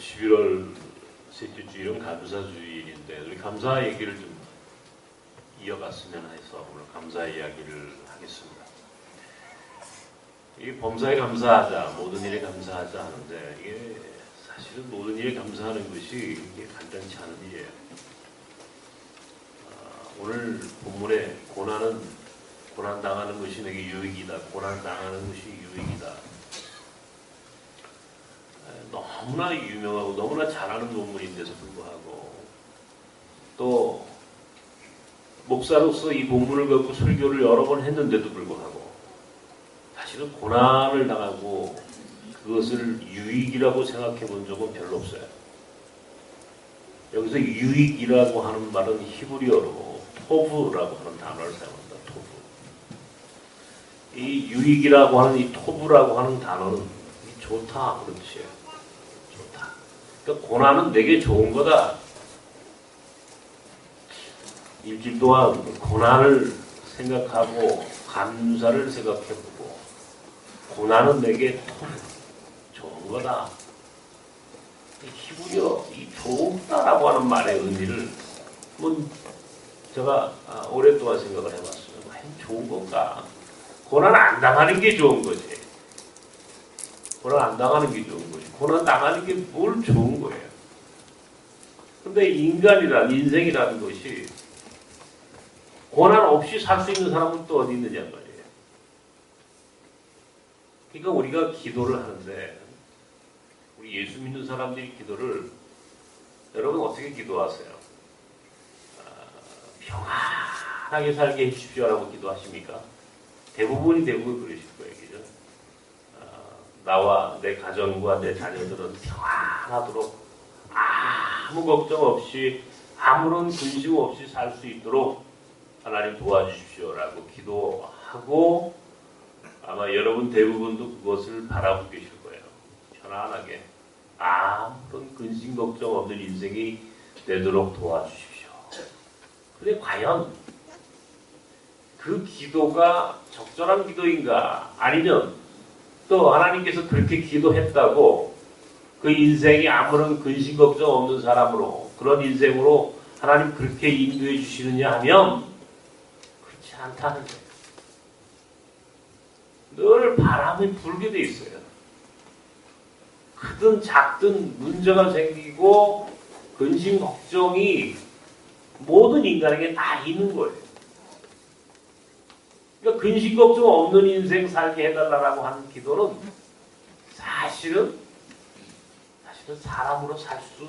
11월 셋째 주일은 감사주일인데 우리 감사 얘기를 좀 이어갔으면 해서 오늘 감사 이야기를 하겠습니다. 이 범사에 감사하자, 모든 일에 감사하자 하는데 이게 사실은 모든 일에 감사하는 것이 이게 간단치 않은 일이에요. 오늘 본문에 고난 당하는 것이 내게 유익이다. 고난 당하는 것이 유익이다. 너무나 유명하고 너무나 잘하는 본문인데도 불구하고 또 목사로서 이 본문을 갖고 설교를 여러 번 했는데도 불구하고 사실은 고난을 당하고 그것을 유익이라고 생각해 본 적은 별로 없어요. 여기서 유익이라고 하는 말은 히브리어로 토브라고 하는 단어를 사용합니다. 토브. 이 유익이라고 하는 이 토브라고 하는 단어는 좋다 그런 뜻이에요. 좋다. 그러니까 고난은 내게 좋은 거다. 일주일 동안 고난을 생각하고 감사를 생각해보고 고난은 내게 좋은 거다. 히브리어 이 좋다라고 하는 말의 의미를 제가 오랫동안 생각을 해봤어요. 좋은 건가? 고난 안 당하는 게 좋은 거지. 고난 안 당하는 게 좋은 거지. 고난 당하는 게 뭘 좋은 거예요. 근데 인생이라는 것이 고난 없이 살 수 있는 사람은 또 어디 있느냐 말이에요. 그러니까 우리가 기도를 하는데 우리 예수 믿는 사람들이 기도를 여러분 어떻게 기도하세요? 평안하게 살게 해주십시오라고 기도하십니까? 대부분 그러실 거예요. 그죠? 나와 내 가정과 내 자녀들은 평안하도록 아무 걱정 없이 아무런 근심 없이 살 수 있도록 하나님 도와주십시오라고 기도하고 아마 여러분 대부분도 그것을 바라고 계실 거예요. 편안하게 아무런 근심 걱정 없는 인생이 되도록 도와주십시오. 근데 과연 그 기도가 적절한 기도인가? 아니면 또 하나님께서 그렇게 기도했다고 그 인생이 아무런 근심 걱정 없는 사람으로 그런 인생으로 하나님 그렇게 인도해 주시느냐 하면 그렇지 않다는 거예요. 늘 바람이 불게 돼 있어요. 크든 작든 문제가 생기고 근심 걱정이 모든 인간에게 다 있는 거예요. 그러니까 근심 걱정 없는 인생 살게 해달라고 하는 기도는 사실은 사람으로 살 수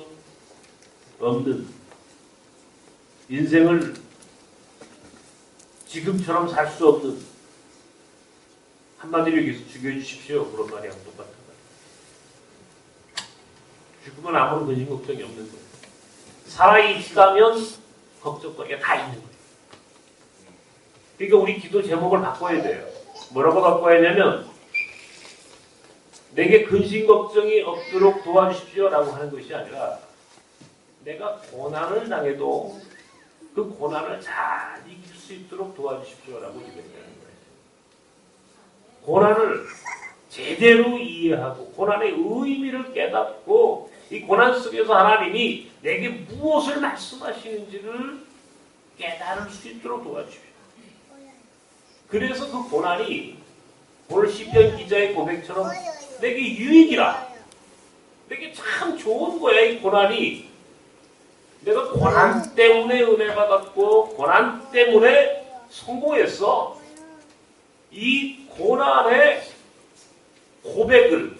없는 인생을 지금처럼 살 수 없는 한마디로 얘기해서 죽여주십시오. 그런 말이랑 똑같은 거예요. 죽으면 아무런 근심 걱정이 없는 거예요. 살아있다면 걱정거리가 다 있는 거예요. 그러니까 우리 기도 제목을 바꿔야 돼요. 뭐라고 바꿔야 하냐면 내게 근심 걱정이 없도록 도와주십시오라고 하는 것이 아니라 내가 고난을 당해도 그 고난을 잘 이길 수 있도록 도와주십시오라고 기도해야 되는 거예요. 고난을 제대로 이해하고 고난의 의미를 깨닫고 이 고난 속에서 하나님이 내게 무엇을 말씀하시는지를 깨달을 수 있도록 도와주십시오. 그래서 그 고난이 오늘 시편 기자의 고백처럼 내게 유익이라. 내게 참 좋은 거야. 이 고난이. 내가 고난 때문에 은혜 받았고 고난 때문에 성공했어. 이 고난의 고백을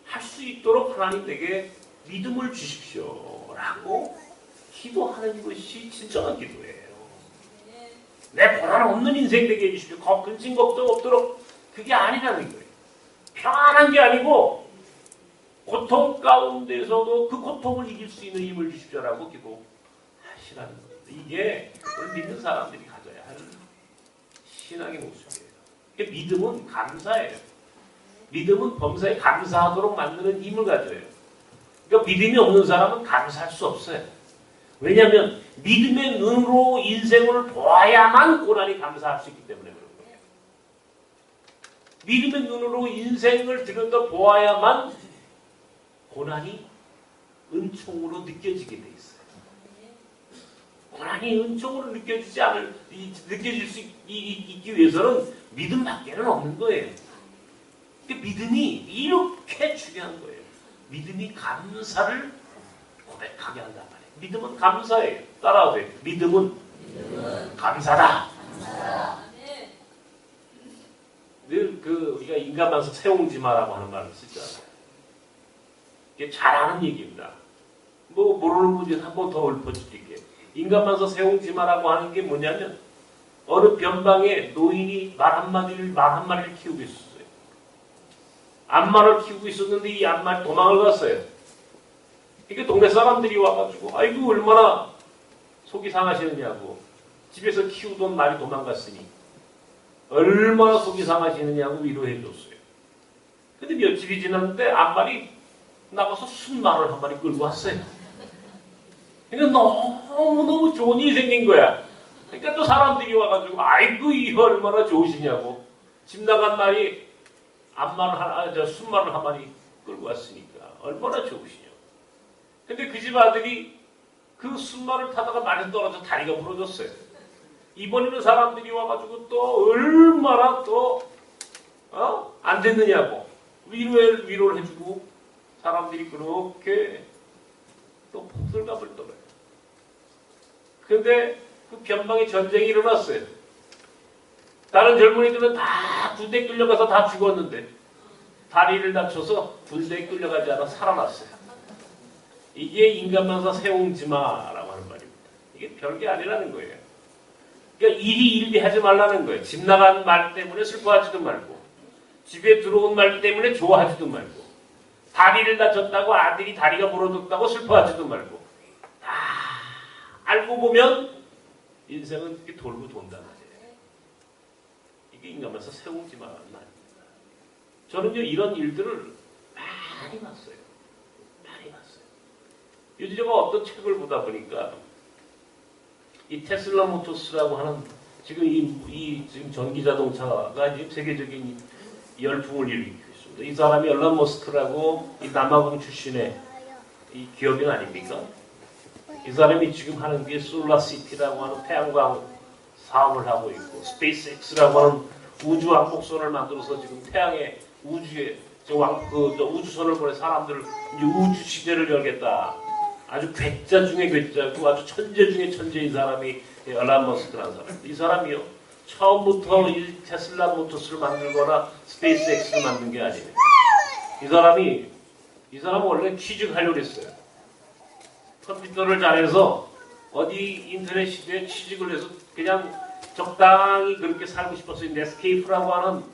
할 수 있도록 하나님 내게 믿음을 주십시오. 라고 기도하는 것이 진정한 기도예요. 내 고난 없는 인생 되게 해주십시오. 근심 걱정 없도록. 그게 아니라는 거예요. 평안한 게 아니고 고통 가운데서도 그 고통을 이길 수 있는 힘을 주십시오라고 기도하시라는 거예요. 이게 우리 믿는 사람들이 가져야 하는 신앙의 모습이에요. 믿음은 감사예요. 믿음은 범사에 감사하도록 만드는 힘을 가져요. 그러니까 믿음이 없는 사람은 감사할 수 없어요. 왜냐하면 믿음의 눈으로 인생을 보아야만 고난이 감사할 수 있기 때문에 그런 거예요. 믿음의 눈으로 인생을 들여다 보아야만 고난이 은총으로 느껴지게 돼 있어요. 고난이 은총으로 느껴질 수 있기 위해서는 믿음밖에는 없는 거예요. 믿음이 이렇게 중요한 거예요. 믿음이 감사를 고백하게 한단 말이에요. 믿음은 감사예요. 따라하세요. 믿음은 감사다. 늘 우리가 인간 만서 세옹지 마라고 하는 말을 쓰잖아요. 이게 잘 아는 얘기입니다. 모르는 분들은 한 번 더 읊어드릴게요. 인간 만서 세옹지 마라고 하는 게 뭐냐면 어느 변방에 노인이 말 한마리를 키우고 있었어요. 암말을 키우고 있었는데 이 암말이 도망을 갔어요. 이게 동네 사람들이 와가지고 아이고 얼마나 속이 상하시느냐고, 집에서 키우던 말이 도망갔으니 얼마나 속이 상하시느냐고 위로해 줬어요. 근데 며칠이 지났는데 암말이 나가서 순말을 한 마리 끌고 왔어요. 그러니까 너무너무 좋은 일이 생긴 거야. 그러니까 또 사람들이 와가지고 아이고 이거 얼마나 좋으시냐고, 집 나간 말이 순말을 한 마리 끌고 왔으니까 얼마나 좋으시냐고. 근데 그 집 아들이 그 순말을 타다가 말에서 떨어져 다리가 부러졌어요. 이번에는 사람들이 와가지고 또 얼마나 안 됐느냐고 위로를 해주고, 사람들이 그렇게 또 호들갑을 떨어요. 근데 그 변방에 전쟁이 일어났어요. 다른 젊은이들은 다 군대에 끌려가서 다 죽었는데 다리를 다쳐서 군대에 끌려가지 않아 살아났어요. 이게 인간만사 세옹지마라고 하는 말입니다. 이게 별게 아니라는 거예요. 그러니까 일이 하지 말라는 거예요. 집 나간 말 때문에 슬퍼하지도 말고, 집에 들어온 말 때문에 좋아하지도 말고, 다리를 다쳤다고 아들이 다리가 부러졌다고 슬퍼하지도 말고, 다 알고 보면 인생은 이렇게 돌고 돈다는 거예요. 이게 인간만사 세옹지마라는 말입니다. 저는요 이런 일들을 많이 봤어요. 요즘 제가 어떤 책을 보다 보니까 이 테슬라 모터스라고 하는 지금 지금 전기 자동차가 지금 세계적인 열풍을 일으키고 있습니다. 이 사람이 일론 머스크라고 이 남아공 출신의 이 기업인 아닙니까? 이 사람이 지금 하는 게 솔라시티라고 하는 태양광 사업을 하고 있고, 스페이스X라고 하는 우주 왕복선을 만들어서 지금 태양의 우주에 우주선을 보내 사람들을 이제 우주 시대를 열겠다. 아주 괴짜 중에 괴짜고 아주 천재 중에 천재인 사람이 일론 머스크라는 사람. 이 사람이요 처음부터 이 테슬라 모터스를 만들거나 스페이스X를 만든 게 아니에요. 이 사람은 원래 취직하려고 했어요. 컴퓨터를 잘해서 어디 인터넷 시대에 취직을 해서 그냥 적당히 그렇게 살고 싶었어요. 넷스케이프라고 하는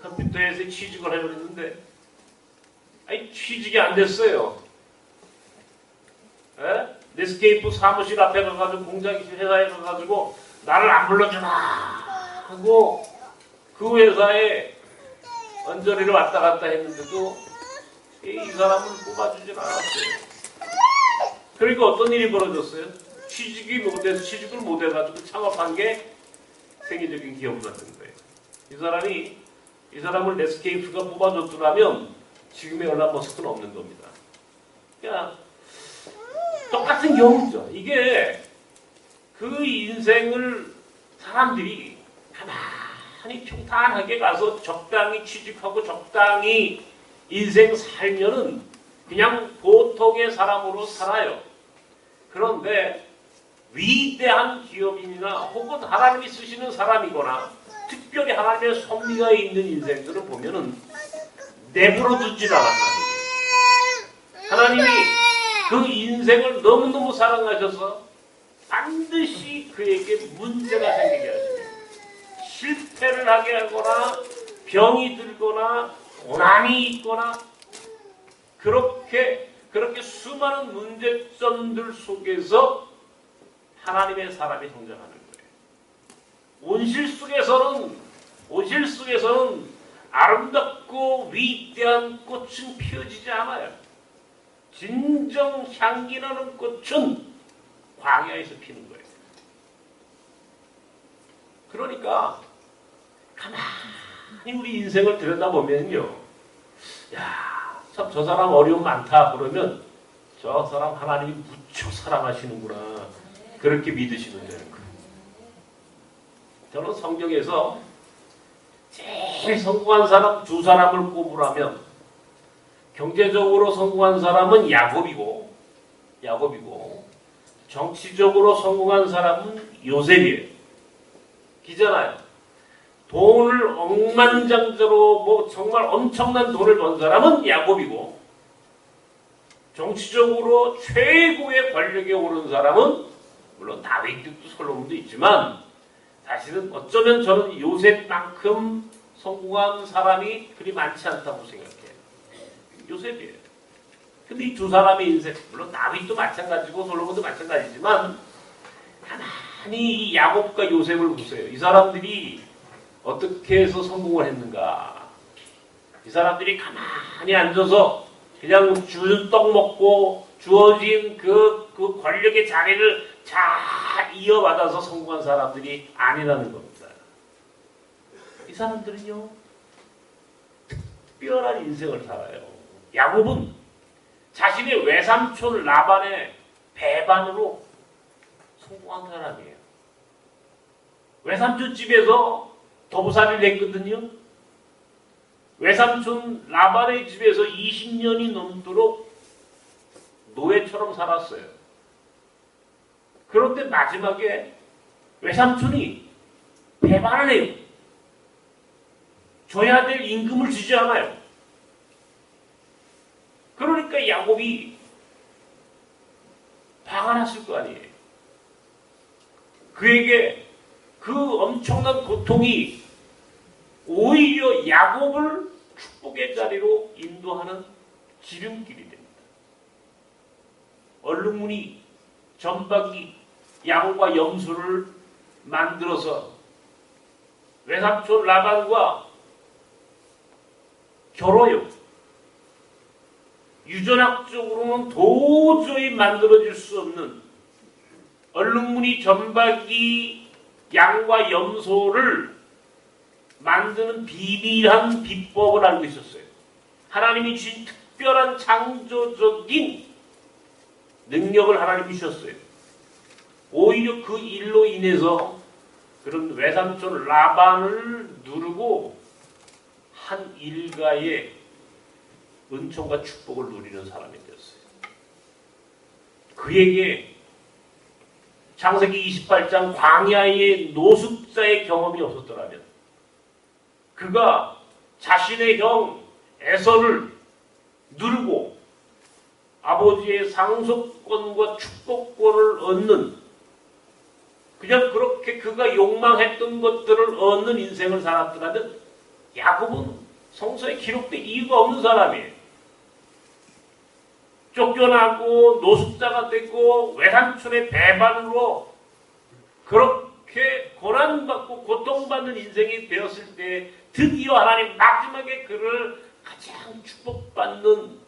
컴퓨터 회사에 취직을 하려고 했는데 취직이 안 됐어요. 넷스케이프 사무실 앞에 가가지고 공장 회사에 가가지고 나를 안 불러주나 하고 그 회사에 언저리를 왔다 갔다 했는데도 이 사람을 뽑아주질 않았어요. 그러니까 어떤 일이 벌어졌어요? 취직을 못해가지고 창업한 게 세계적인 기업을 만든 거예요. 이 사람을 넷스케이프가 뽑아줬더라면 지금의 일론 머스크는 없는 겁니다. 그러니까 똑같은 경우죠. 이게 그 인생을 사람들이 가만히 평탄하게 가서 적당히 취직하고 적당히 인생 살면은 그냥 보통의 사람으로 살아요. 그런데 위대한 기업인이나 혹은 하나님이 쓰시는 사람이거나 특별히 하나님의 섭리가 있는 인생들을 보면은 내버려 두질 않았다. 하나님이 그 인생을 너무너무 사랑하셔서 반드시 그에게 문제가 생기게 하시고 실패를 하게 하거나 병이 들거나 고난이 있거나 그렇게 수많은 문제점들 속에서 하나님의 사람이 성장하는 거예요. 온실 속에서는 아름답고 위대한 꽃은 피어지지 않아요. 진정 향기 나는 꽃은 광야에서 피는 거예요. 그러니까 가만히 우리 인생을 들여다보면요, 참 저 사람 어려움 많다 그러면 저 사람 하나님이 무척 사랑하시는구나 그렇게 믿으시면 되는 거예요. 저는 성경에서 제일 성공한 사람 두 사람을 꼽으라면 경제적으로 성공한 사람은 야곱이고 정치적으로 성공한 사람은 요셉이에요. 기잖아요. 돈을 억만장자로 뭐 정말 엄청난 돈을 번 사람은 야곱이고 정치적으로 최고의 권력에 오른 사람은 물론 다윗도 솔로몬도 있지만 사실은 어쩌면 저는 요셉만큼 성공한 사람이 그리 많지 않다고 생각해요. 요셉이에요. 근데 이 두 사람의 인생, 물론 다윗도 마찬가지고 솔로몬도 마찬가지지만 가만히 이 야곱과 요셉을 보세요. 이 사람들이 어떻게 해서 성공을 했는가. 이 사람들이 가만히 앉아서 그냥 주는 떡 먹고 주어진 그 권력의 자리를 잘 이어받아서 성공한 사람들이 아니라는 겁니다. 이 사람들은요, 특별한 인생을 살아요. 야곱은 자신의 외삼촌 라반의 배반으로 성공한 사람이에요. 외삼촌 집에서 도부살이를 했거든요. 외삼촌 라반의 집에서 20년이 넘도록 노예처럼 살았어요. 그런데 마지막에 외삼촌이 배반을 해요. 줘야 될 임금을 주지 않아요. 그러니까 야곱이 화가 났을 거 아니에요. 그에게 그 엄청난 고통이 오히려 야곱을 축복의 자리로 인도하는 지름길이 됩니다. 얼룩무늬, 점박이, 양과 염소를 만들어서 외삼촌 라반과 겨뤄요. 유전학적으로는 도저히 만들어질 수 없는 얼룩무늬, 점박이, 양과 염소를 만드는 비밀한 비법을 알고 있었어요. 하나님이 주신 특별한 창조적인 능력을 하나님이 주셨어요. 오히려 그 일로 인해서 그런 외삼촌 라반을 누르고 한 일가의 은총과 축복을 누리는 사람이 되었어요. 그에게 창세기 28장 광야의 노숙자의 경험이 없었더라면 그가 자신의 형 에서를 누르고 아버지의 상속권과 축복권을 얻는 그냥 그렇게 그가 욕망했던 것들을 얻는 인생을 살았더라면 야곱은 성서에 기록된 이유가 없는 사람이에요. 쫓겨나고 노숙자가 되고 외삼촌의 배반으로 그렇게 고난받고 고통받는 인생이 되었을 때 드디어 하나님 마지막에 그를 가장 축복받는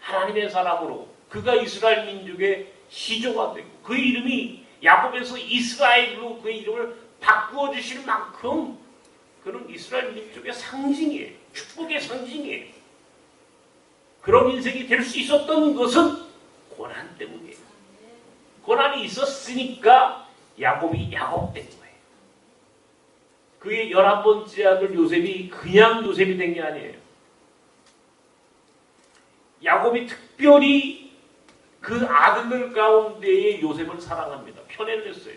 하나님의 사람으로 그가 이스라엘 민족의 시조가 되고 그 이름이 야곱에서 이스라엘로 그 이름을 바꾸어 주실 만큼 그는 이스라엘 민족의 상징이에요. 축복의 상징이에요. 그런 인생이 될 수 있었던 것은 고난 때문이에요. 고난이 있었으니까 야곱이 야곱된 거예요. 그의 11번째 아들 요셉이 그냥 요셉이 된 게 아니에요. 야곱이 특별히 그 아들들 가운데에 요셉을 사랑합니다. 편애를 했어요.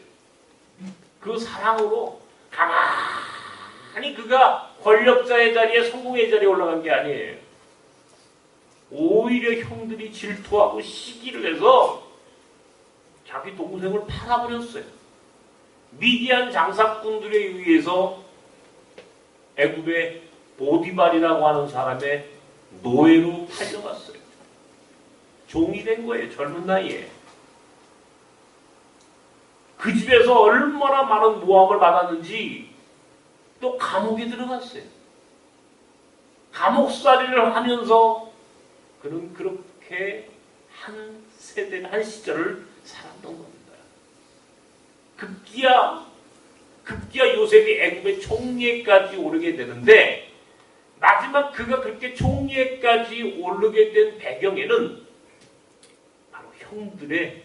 그 사랑으로 가만히 그가 권력자의 자리에 성공의 자리에 올라간 게 아니에요. 오히려 형들이 질투하고 시기를 해서 자기 동생을 팔아버렸어요. 미디안 장사꾼들에 의해서 애굽의 보디발이라고 하는 사람의 노예로 팔려갔어요. 종이 된 거예요. 젊은 나이에. 그 집에서 얼마나 많은 모함을 받았는지 또 감옥에 들어갔어요. 감옥살이를 하면서 그는 그렇게 한 세대, 한 시절을 살았던 겁니다. 급기야 요셉이 애굽의 총리까지 오르게 되는데 마지막 아마 그가 그렇게 총리에까지 오르게 된 배경에는 바로 형들의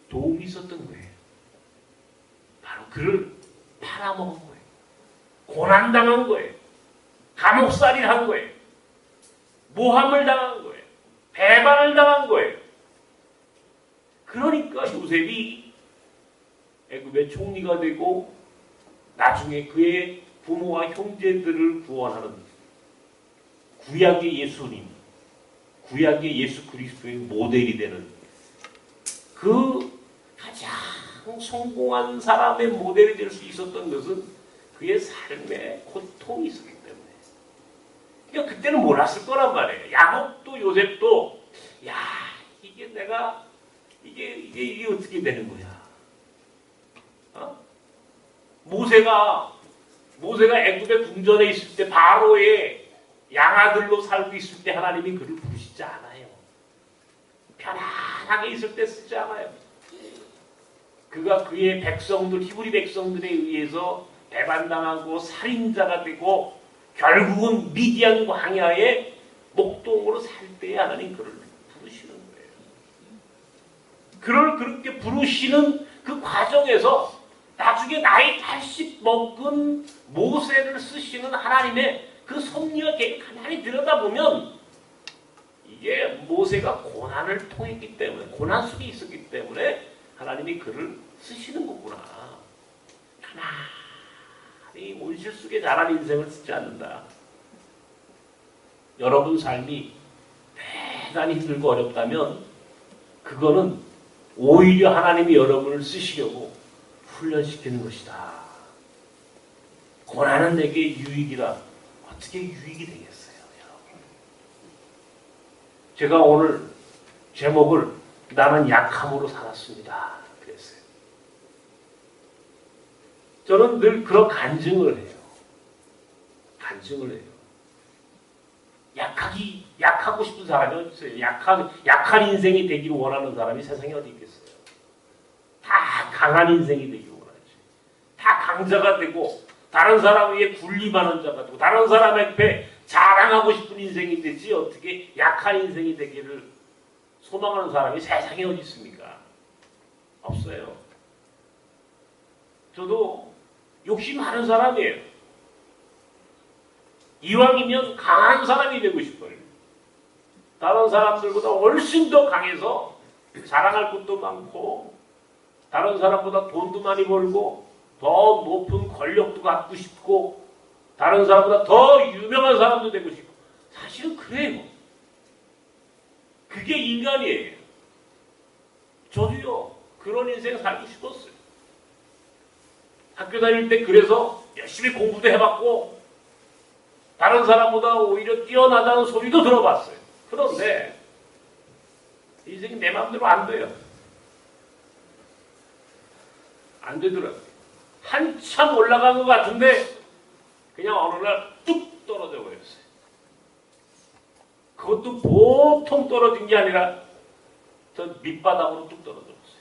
도움이 있었던 거예요. 바로 그를 팔아먹은 거예요. 고난당한 거예요. 감옥살이를 한 거예요. 모함을 당한 거예요. 배반을 당한 거예요. 그러니까 요셉이 애굽의 총리가 되고 나중에 그의 부모와 형제들을 구원하는 구약의 예수님, 구약의 예수 그리스도의 모델이 되는 그 가장 성공한 사람의 모델이 될 수 있었던 것은 그의 삶에 고통이 있었기 때문에. 그러니까 그때는 몰랐을 거란 말이에요. 야곱도 요셉도 야 이게 내가 이게 어떻게 되는 거야? 어? 모세가 애굽의 궁전에 있을 때 바로의 양아들로 살고 있을 때 하나님이 그를 부르시지 않아요. 편안하게 있을 때 쓰지 않아요. 그가 그의 백성들, 히브리 백성들에 의해서 배반당하고 살인자가 되고 결국은 미디안 광야의 목동으로 살 때에 하나님 그를 부르시는 거예요. 그를 그렇게 부르시는 그 과정에서 나중에 나이 80 먹은 모세를 쓰시는 하나님의 그 섭리와 계획 가만히 들여다보면 이게 모세가 고난을 통했기 때문에, 고난 속에 있었기 때문에 하나님이 그를 쓰시는 거구나. 가만히 온실 속에 자란 인생을 쓰지 않는다. 여러분 삶이 대단히 힘들고 어렵다면 그거는 오히려 하나님이 여러분을 쓰시려고 훈련시키는 것이다. 고난은 내게 유익이라. 어떻게 유익이 되겠어요, 여러분? 제가 오늘 제목을 나는 약함으로 살았습니다. 그랬어요. 저는 늘 그런 간증을 해요. 간증을 해요. 약하고 싶은 사람이 어디 있어요? 약한 인생이 되기를 원하는 사람이 세상에 어디 있겠어요? 다 강한 인생이 되기를 원하지. 다 강자가 되고 다른 사람 위에 군림하는 자가 되고 다른 사람 앞에 자랑하고 싶은 인생이 되지 어떻게 약한 인생이 되기를 소망하는 사람이 세상에 어디 있습니까? 없어요. 저도 욕심 많은 사람이에요. 이왕이면 강한 사람이 되고 싶어요. 다른 사람들보다 훨씬 더 강해서 자랑할 것도 많고 다른 사람보다 돈도 많이 벌고 더 높은 권력도 갖고 싶고 다른 사람보다 더 유명한 사람도 되고 싶고 사실은 그래요. 그게 인간이에요. 저도요. 그런 인생 살고 싶었어요. 학교 다닐 때 그래서 열심히 공부도 해봤고 다른 사람보다 오히려 뛰어나다는 소리도 들어봤어요. 그런데 인생이 내 마음대로 안 돼요. 안 되더라고요. 한참 올라간 것 같은데 그냥 어느 날 뚝 떨어져 버렸어요. 그것도 보통 떨어진 게 아니라 저 밑바닥으로 뚝 떨어져 버렸어요.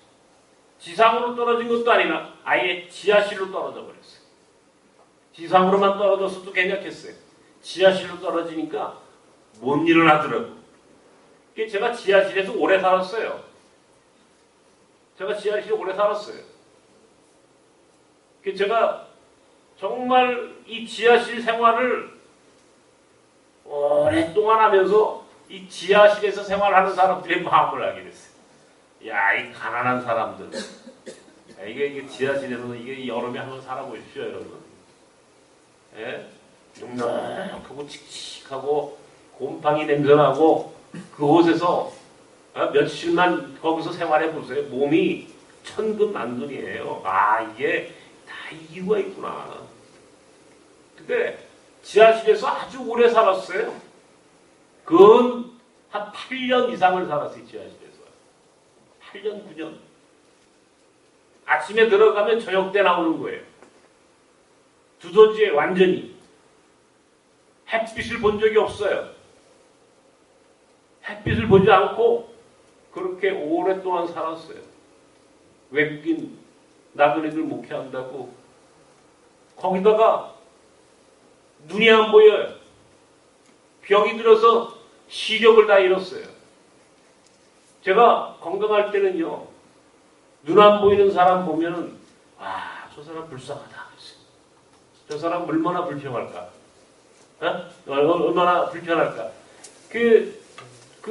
지상으로 떨어진 것도 아니라 아예 지하실로 떨어져 버렸어요. 지상으로만 떨어졌어도 괜찮겠어요. 지하실로 떨어지니까 못 일어나더라고요. 제가 지하실에서 오래 살았어요. 제가 지하실에 오래 살았어요. 제가 정말 이 지하실 생활을 오랫동안 하면서 이 지하실에서 생활하는 사람들의 마음을 알게 됐어요. 야, 이 가난한 사람들. 야, 이게 지하실에서 이게 여름에 한번 살아보십시오, 여러분. 예? 눅눅하고 칙칙하고 곰팡이 냄새나고 그곳에서 며칠만 거기서 생활해 보세요. 몸이 천근만근이에요. 아, 이게 다 이유가 있구나. 근데 지하실에서 아주 오래 살았어요. 그건 한 8년 이상을 살았어요. 지하실에서. 8년, 9년. 아침에 들어가면 저녁 때 나오는 거예요. 두더지에 완전히. 햇빛을 본 적이 없어요. 햇빛을 보지 않고 그렇게 오랫동안 살았어요. 외국인 나그네들 목회한다고 거기다가 눈이 안 보여요. 병이 들어서 시력을 다 잃었어요. 제가 건강할 때는요, 눈 안 보이는 사람 보면은, 와, 저 사람 불쌍하다. 저 사람 얼마나 불평할까? 얼마나 불편할까? 그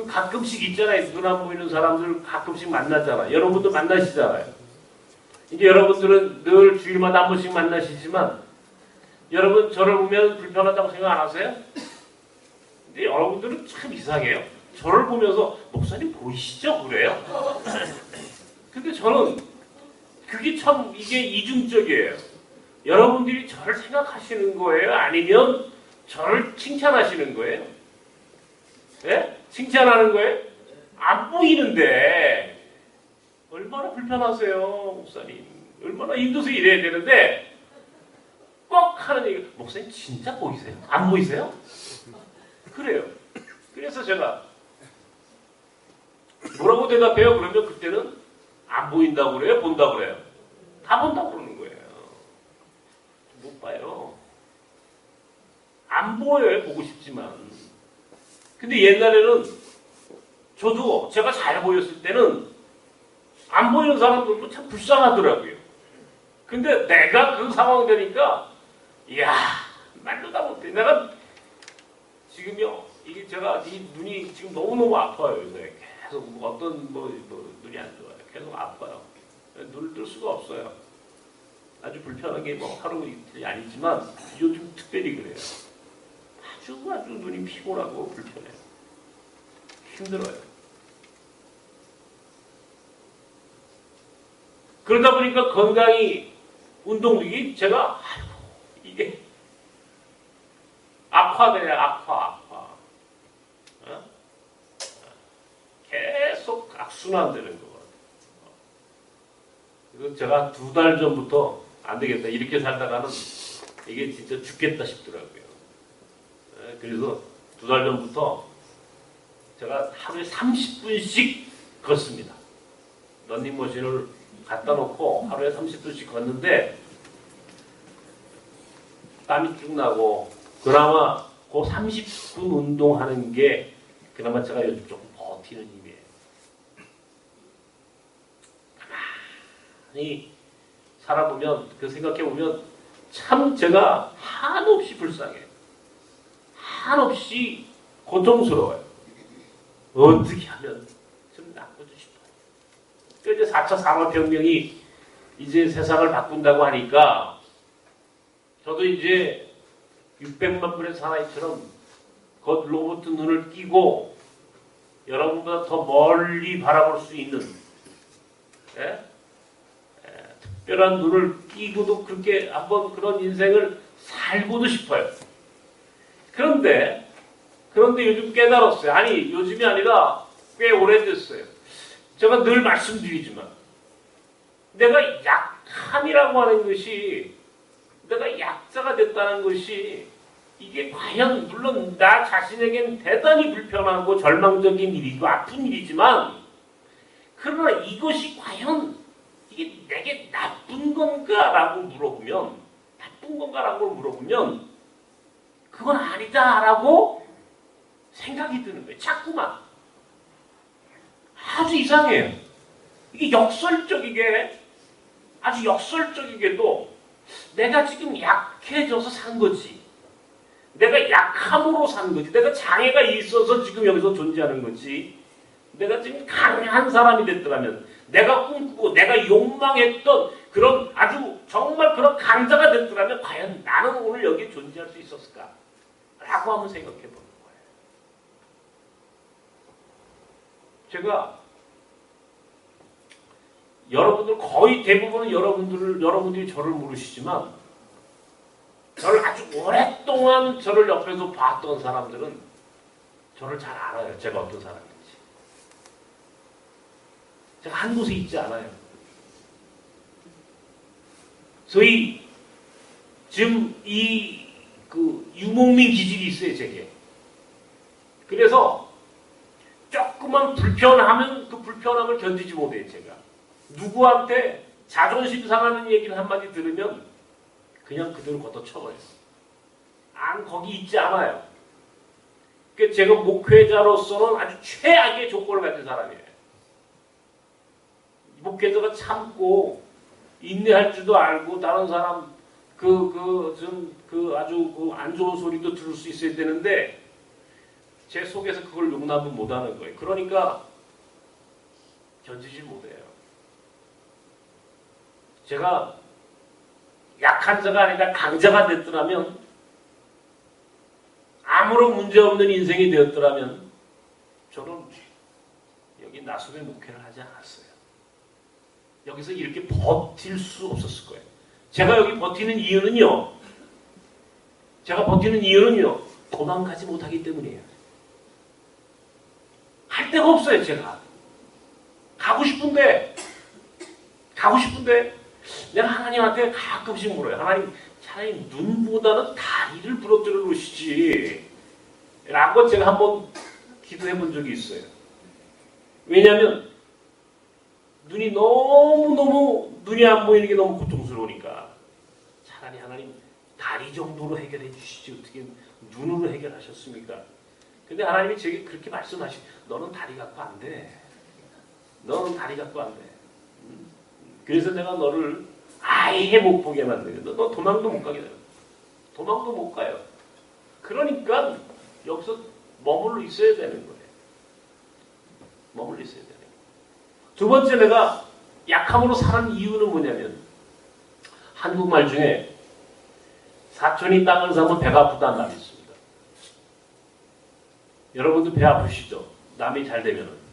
가끔씩 있잖아요. 눈 안 보이는 사람들 가끔씩 만나잖아요. 여러분도 만나시잖아요. 이제 여러분들은 늘 주일마다 한 번씩 만나시지만, 여러분 저를 보면 불편하다고 생각 안 하세요? 근데 여러분들은 참 이상해요. 저를 보면서 목사님 보이시죠? 그래요? 근데 저는 그게 참 이게 이중적이에요. 여러분들이 저를 생각하시는 거예요? 아니면 저를 칭찬하시는 거예요? 예? 칭찬하는 거예요? 안 보이는데 얼마나 불편하세요, 목사님. 얼마나 힘들어서 일해야 되는데 꼭 하는 얘기, 목사님 진짜 보이세요? 안 보이세요? 그래요. 그래서 제가 뭐라고 대답해요? 그러면 그때는 안 보인다고 그래요? 본다고 그래요? 다 본다고 그러는 거예요. 못 봐요. 안 보여요. 보고 싶지만. 근데 옛날에는 저도 제가 잘 보였을 때는 안 보이는 사람들도 참 불쌍하더라고요. 근데 내가 그 상황 되니까 이야, 말도 다 못해. 내가 지금요, 이게 제가 이 눈이 지금 너무너무 아파요. 요새 계속 어떤 눈이 안 좋아요. 계속 아파요. 눈을 뜰 수가 없어요. 아주 불편하게 뭐 하루 이틀이 아니지만 요즘 특별히 그래요. 아주 눈이 피곤하고 불편해요. 힘들어요. 그러다 보니까 건강이 운동력이 제가 아이고 이게 악화돼요. 악화. 어? 계속 악순환되는 거거든요. 그래서 제가 2달 전부터 안 되겠다. 이렇게 살다가는 이게 진짜 죽겠다 싶더라고요. 그래서 2달 전부터 제가 하루에 30분씩 걷습니다. 런닝머신을 갖다 놓고 하루에 30분씩 걷는데 땀이 쭉 나고 그나마 그 30분 운동하는 게 그나마 제가 요즘 조금 버티는 힘이에요. 가만히 살아보면 그 생각해보면 참 제가 한없이 불쌍해요. 한없이 고통스러워요. 어떻게 하면 좀 나쁘고 싶어요. 이제 4차 산업혁명이 이제 세상을 바꾼다고 하니까 저도 이제 600만 분의 사나이처럼 곧 로봇 눈을 끼고 여러분보다 더 멀리 바라볼 수 있는 특별한 눈을 끼고도 그렇게 한번 그런 인생을 살고도 싶어요. 그런데 요즘 깨달았어요. 아니 요즘이 아니라 꽤 오래됐어요. 제가 늘 말씀드리지만 내가 약함이라고 하는 것이 내가 약자가 됐다는 것이 이게 과연 물론 나 자신에겐 대단히 불편하고 절망적인 일이고 아픈 일이지만 그러나 이것이 과연 이게 내게 나쁜 건가라고 물어보면 그건 아니다라고 생각이 드는 거예요. 자꾸만. 아주 이상해요. 이게 아주 역설적이게도 내가 지금 약해져서 산 거지. 내가 약함으로 산 거지. 내가 장애가 있어서 지금 여기서 존재하는 거지. 내가 지금 강한 사람이 됐더라면, 내가 꿈꾸고 내가 욕망했던 그런 아주 정말 그런 강자가 됐더라면 과연 나는 오늘 여기에 존재할 수 있었을까? 라고 한번 생각해 보는 거예요. 제가 여러분들 거의 대부분은 여러분들이 저를 모르시지만 저를 아주 오랫동안 저를 옆에서 봤던 사람들은 저를 잘 알아요. 제가 어떤 사람인지. 제가 한 곳에 있지 않아요. 소위 지금 유목민 기질이 있어요. 제게. 그래서 조금만 불편하면 그 불편함을 견디지 못해요. 제가. 누구한테 자존심 상하는 얘기를 한마디 들으면 그냥 그대로 걷어쳐버려요. 거기 있지 않아요. 그 제가 목회자로서는 아주 최악의 조건을 가진 사람이에요. 목회자가 참고 인내할 줄도 알고 다른 사람 아주 안 좋은 소리도 들을 수 있어야 되는데 제 속에서 그걸 용납은 못하는 거예요. 그러니까 견디질 못해요. 제가 약한 자가 아니라 강자가 됐더라면, 아무런 문제 없는 인생이 되었더라면 저는 여기 나눔의 목회를 하지 않았어요. 여기서 이렇게 버틸 수 없었을 거예요. 제가 여기 버티는 이유는요. 도망가지 못하기 때문이에요. 할 데가 없어요, 제가. 가고 싶은데 내가 하나님한테 가끔씩 물어요. 하나님, 차라리 눈보다는 다리를 부러뜨려 놓으시지. 라고 제가 한번 기도해 본 적이 있어요. 왜냐하면 눈이 눈이 안 보이는 게 너무 고통스러우니까 차라리 하나님 다리 정도로 해결해 주시지 어떻게 눈으로 해결하셨습니까? 근데 하나님이 제게 그렇게 말씀하시, 너는 다리 갖고 안 돼. 그래서 내가 너를 아예 못 보게 만들거든. 너 도망도 못 가게 돼. 도망도 못 가요. 그러니까 여기서 머물러 있어야 되는 거예요. 두 번째, 내가 약함으로 사는 이유는 뭐냐면, 한국말 중에 사촌이 땅을 사면 배가 아프다는 말이 있습니다. 여러분도 배 아프시죠? 남이 잘 되면은.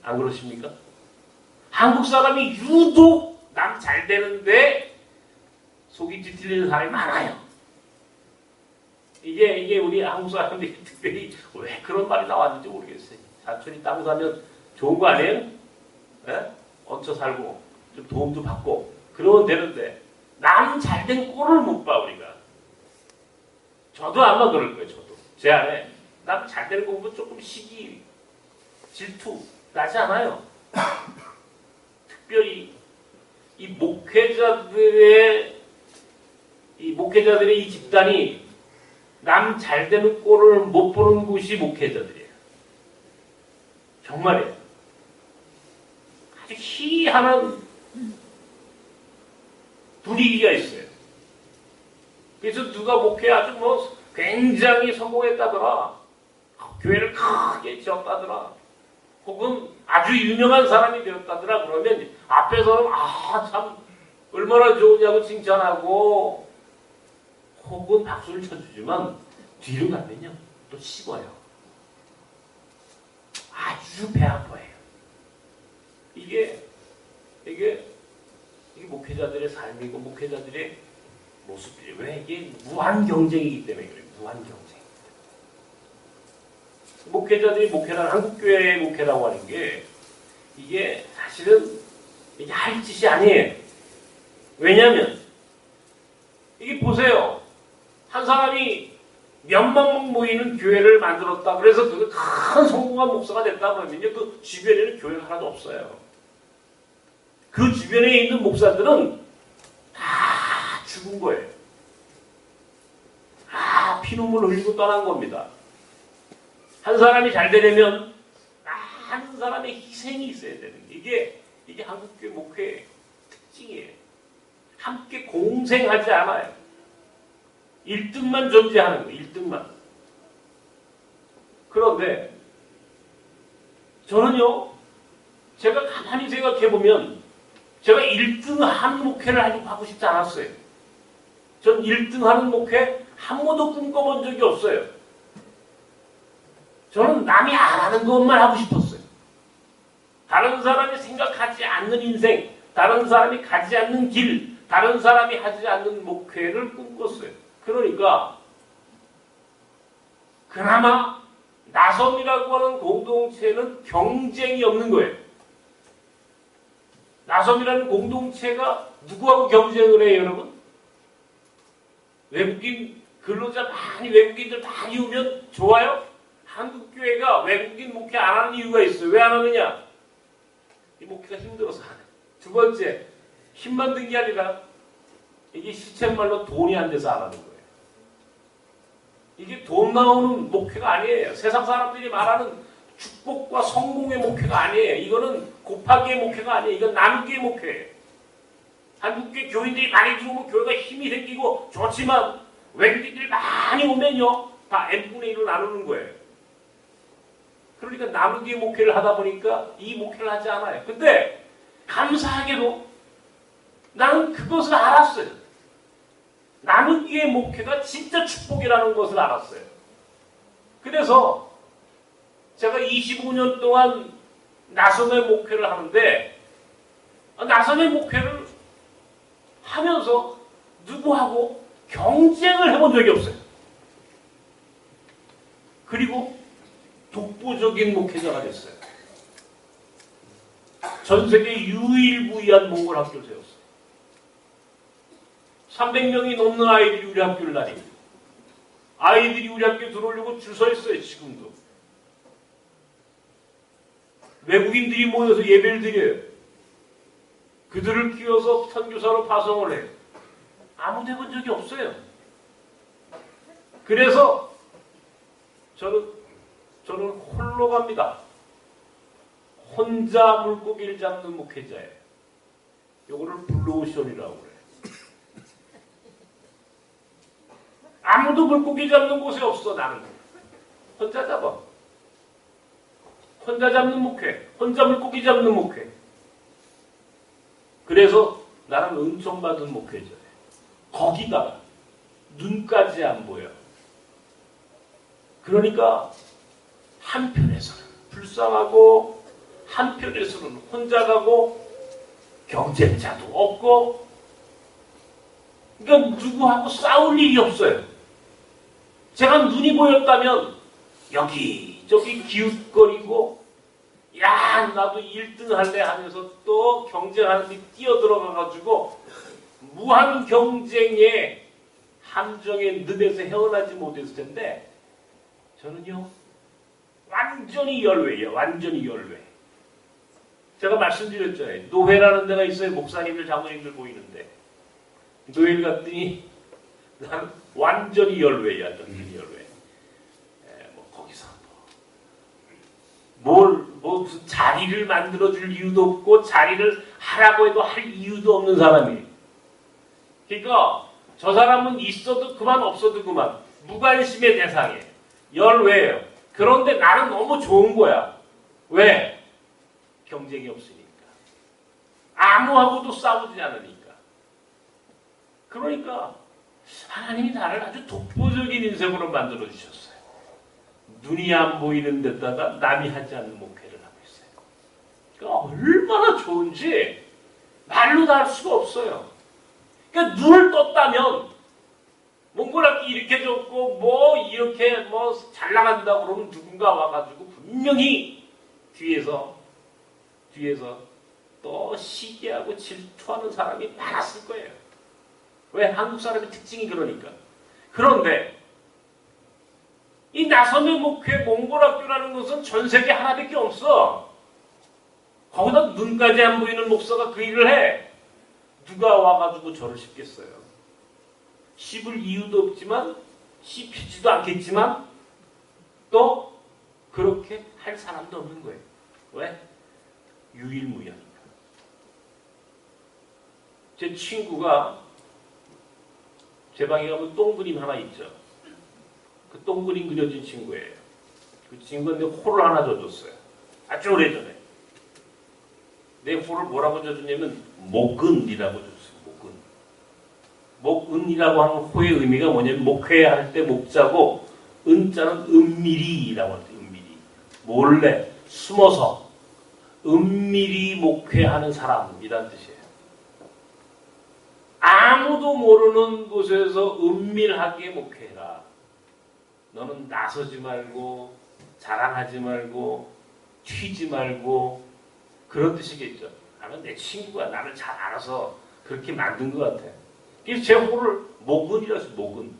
안 그러십니까? 한국 사람이 유독 남 잘 되는데 속이 뒤틀리는 사람이 많아요. 이게 우리 한국 사람들이 특별히 왜 그런 말이 나왔는지 모르겠어요. 사촌이 땅 사면 좋은 거 아니에요? 네? 얹혀 살고 좀 도움도 받고 그러면 되는데 남 잘된 꼴을 못 봐 우리가. 저도 아마 그럴 거예요. 저도 제 안에 남 잘되는 거 보면 조금 시기, 질투 나지 않아요. 특별히 이 목회자들의 이 집단이 남 잘되는 꼴을 못 보는 곳이 목회자들이에요. 정말이에요. 아주 희한한 분위기가 있어요. 그래서 누가 목회 아주 굉장히 성공했다더라. 교회를 크게 지었다더라. 혹은 아주 유명한 사람이 되었다더라. 그러면 앞에서는 참 얼마나 좋으냐고 칭찬하고 혹은 박수를 쳐주지만 뒤로 가면요 또 씹어요. 아주 배 아파해요. 이게 목회자들의 삶이고 목회자들의 모습이에요. 왜? 이게 무한 경쟁이기 때문에 그래요. 무한 경쟁. 목회자들이 목회라는 한국교회의 목회라고 하는 게 이게 사실은 이게 할 짓이 아니에요. 왜냐하면 이게 보세요. 한 사람이 몇만 명 모이는 교회를 만들었다. 그래서 그 큰 성공한 목사가 됐다 그러면요. 그 주변에는 교회가 하나도 없어요. 그 주변에 있는 목사들은 다 죽은 거예요. 다 피눈물 흘리고 떠난 겁니다. 한 사람이 잘 되려면 많은 사람의 희생이 있어야 되는 게 이게 한국교회 목회의 특징이에요. 함께 공생하지 않아요. 1등만 존재하는 거예요. 1등만. 그런데 저는요. 제가 가만히 생각해보면 제가 1등 하는 목회를 하고 싶지 않았어요. 전 1등 하는 목회 한 번도 꿈꿔본 적이 없어요. 저는 남이 안 하는 것만 하고 싶었어요. 다른 사람이 생각하지 않는 인생, 다른 사람이 가지 않는 길, 다른 사람이 하지 않는 목회를 꿈꿨어요. 그러니까 그나마 나섬이라고 하는 공동체는 경쟁이 없는 거예요. 나섬이라는 공동체가 누구하고 경쟁을 해요, 여러분? 외국인 근로자 외국인들 많이 오면 좋아요? 한국교회가 외국인 목회 안 하는 이유가 있어요. 왜 안 하느냐? 이 목회가 힘들어서 안 해요. 두 번째, 힘만 든 게 아니라 이게 시쳇말로 돈이 안 돼서 안 하는 거예요. 이게 돈 나오는 목회가 아니에요. 세상 사람들이 말하는 축복과 성공의 목회가 아니에요. 이거는 곱하기의 목회가 아니에요. 이건 나누기의 목회예요. 한국계 교인들이 많이 들어오면 교회가 힘이 생기고 좋지만 외국인들이 많이 오면요. 다 n분의 1을 나누는 거예요. 그러니까 나누기의 목회를 하다 보니까 이 목회를 하지 않아요. 근데 감사하게도 나는 그것을 알았어요. 나누기의 목회가 진짜 축복이라는 것을 알았어요. 그래서 제가 25년 동안 나섬의 목회를 하는데 나섬의 목회를 하면서 누구하고 경쟁을 해본 적이 없어요. 그리고 독보적인 목회자가 됐어요. 전 세계 유일무이한 몽골 학교를 세웠어요. 300명이 넘는 아이들이 우리 학교를 다니고 아이들이 우리 학교에 들어오려고 줄 서 있어요. 지금도. 외국인들이 모여서 예배를 드려요. 그들을 키워서 선교사로 파송을 해요. 아무도 해본 적이 없어요. 그래서 저는 홀로 갑니다. 혼자 물고기를 잡는 목회자예요. 요거를 블루오션이라고 그래요. 아무도 물고기 잡는 곳이 없어. 나는 혼자 잡아. 혼자 잡는 목회, 혼자 물고기 잡는 목회. 그래서 나는 은총받은 목회자예요. 거기다가 눈까지 안 보여. 그러니까 한편에서는 불쌍하고 한편에서는 혼자 가고 경쟁자도 없고 그러니까 누구하고 싸울 일이 없어요. 제가 눈이 보였다면 여기저기 기웃거리고 야 나도 1등 할래 하면서 또 경쟁하는 데 뛰어들어가가지고 무한 경쟁의 함정의 늪에서 헤어나지 못했을 텐데 저는요 완전히 열외예요. 완전히 열외. 제가 말씀드렸잖아요. 노회라는 데가 있어요. 목사님들 장로님들 모이는데 노회를 갔더니 나는 완전히 열외야. 완전히 열외. 뭐 거기서 뭐 무슨 자리를 만들어줄 이유도 없고 자리를 하라고 해도 할 이유도 없는 사람이에요. 그러니까 저 사람은 있어도 그만 없어도 그만 무관심의 대상이에요. 열외예요. 그런데 나는 너무 좋은 거야. 왜? 경쟁이 없으니까. 아무하고도 싸우지 않으니까. 그러니까 하나님이 나를 아주 독보적인 인생으로 만들어 주셨어요. 눈이 안 보이는 데다가 남이 하지 않는 목회를 하고 있어요. 그러니까 얼마나 좋은지 말로 다 할 수가 없어요. 그러니까 눈을 떴다면 몽골학기 이렇게 줬고 뭐 이렇게 뭐 잘 나간다고 그러면 누군가 와가지고 분명히 뒤에서 또 시기하고 질투하는 사람이 많았을 거예요. 왜? 한국 사람의 특징이 그러니까. 그런데 이 나섬의 목회 몽골학교라는 것은 전 세계 하나밖에 없어. 거기다 눈까지 안 보이는 목사가 그 일을 해. 누가 와가지고 저를 씹겠어요. 씹을 이유도 없지만 씹히지도 않겠지만 또 그렇게 할 사람도 없는 거예요. 왜? 유일무이하니까. 제 친구가 제 방에 가면 똥그림 하나 있죠. 그 똥그림 그려진 친구예요. 그 친구가 내 호를 하나 줘줬어요. 아주 오래전에. 내 호를 뭐라고 줘줬냐면 목은이라고 줬어요. 목은. 목은이라고 하는 호의 의미가 뭐냐면 목회할 때 목자고 은자는 은밀히라고 합니다. 은밀히. 몰래 숨어서 은밀히 목회하는 사람이란 뜻이에요. 아무도 모르는 곳에서 은밀하게 목회해라. 너는 나서지 말고 자랑하지 말고 튀지 말고 그런 뜻이겠죠. 나는 내 친구가 나를 잘 알아서 그렇게 만든 것 같아. 그래서 제 호를 목은이라고 했어요. 목은.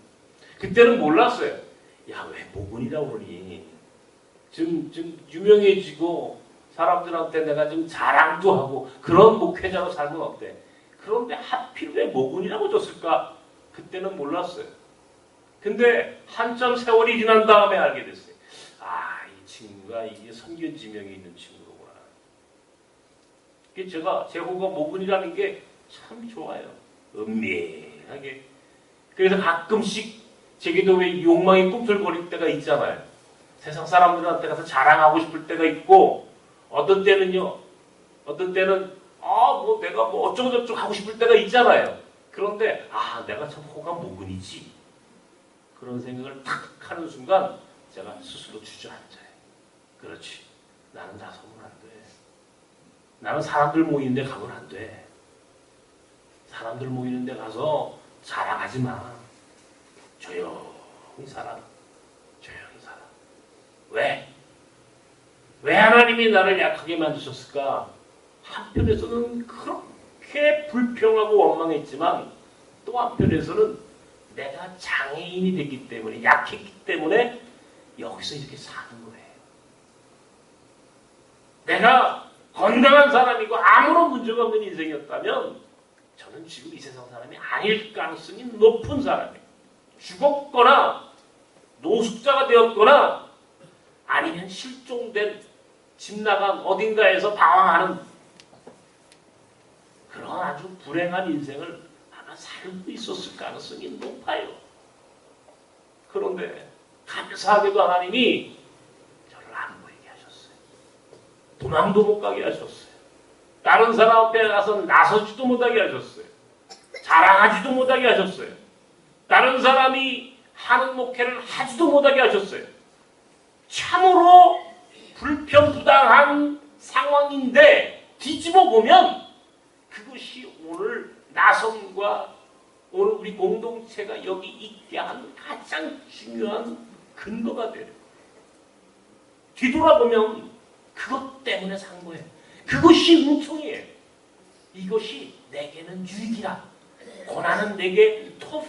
그때는 몰랐어요. 야, 왜 목은이라고 그러니? 좀 유명해지고 사람들한테 내가 좀 자랑도 하고 그런 목회자로 살면 어때? 그런데 하필 왜 목은이라고 줬을까? 그때는 몰랐어요. 근데 한참 세월이 지난 다음에 알게 됐어요. 아, 이 친구가 이게 선견지명이 있는 친구로구나. 제가 제호가 모근이라는 게 참 좋아요. 은밀하게. 그래서 가끔씩 제게도 왜 욕망이 꿈틀거릴 때가 있잖아요. 세상 사람들한테 가서 자랑하고 싶을 때가 있고, 어떤 때는요, 어떤 때는 뭐 내가 뭐 어쩌고저쩌고 하고 싶을 때가 있잖아요. 그런데 내가 참 호가 모근이지. 그런 생각을 탁 하는 순간 제가 스스로 주저앉아요. 그렇지. 나는 나서면 안 돼. 나는 사람들 모이는 데 가면 안 돼. 사람들 모이는 데 가서 자랑하지 마. 조용히 살아. 조용히 살아. 왜? 왜 하나님이 나를 약하게 만드셨을까? 한편에서는 그렇게 불평하고 원망했지만 또 한편에서는 내가 장애인이 됐기 때문에, 약했기 때문에 여기서 이렇게 사는 거예요. 내가 건강한 사람이고 아무런 문제가 없는 인생이었다면 저는 지금 이 세상 사람이 아닐 가능성이 높은 사람이에요. 죽었거나 노숙자가 되었거나 아니면 실종된, 집 나간 어딘가에서 방황하는 그런 아주 불행한 인생을 아마 살고 있었을 가능성이 높아요. 그런데 감사하게도 하나님이 저를 안 보이게 하셨어요. 도망도 못 가게 하셨어요. 다른 사람 앞에 가서 나서지도 못하게 하셨어요. 자랑하지도 못하게 하셨어요. 다른 사람이 하는 목회를 하지도 못하게 하셨어요. 참으로 불편부당한 상황인데 뒤집어 보면 그것이 오늘 나성과 오늘 우리 공동체가 여기 있게 한 가장 중요한 근거가 돼요. 뒤돌아보면 그것 때문에 산 거예요. 그것이 은총이에요. 이것이 내게는 유익이라. 고난은 내게 더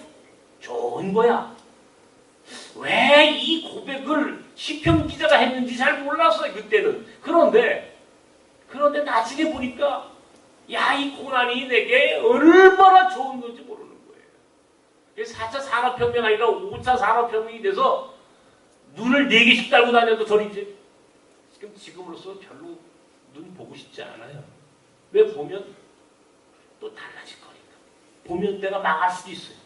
좋은 거야. 왜 이 고백을 시편 기자가 했는지 잘 몰랐어요, 그때는. 그런데 나중에 보니까 이 고난이 내게 얼마나 좋은 건지 모르는 거예요. 4차 산업혁명 아니라 5차 산업혁명이 돼서 눈을 4개씩 달고 다녀도 저는 이제 지금으로서 별로 눈 보고 싶지 않아요. 왜? 보면 또 달라질 거니까. 보면 내가 망할 수도 있어요.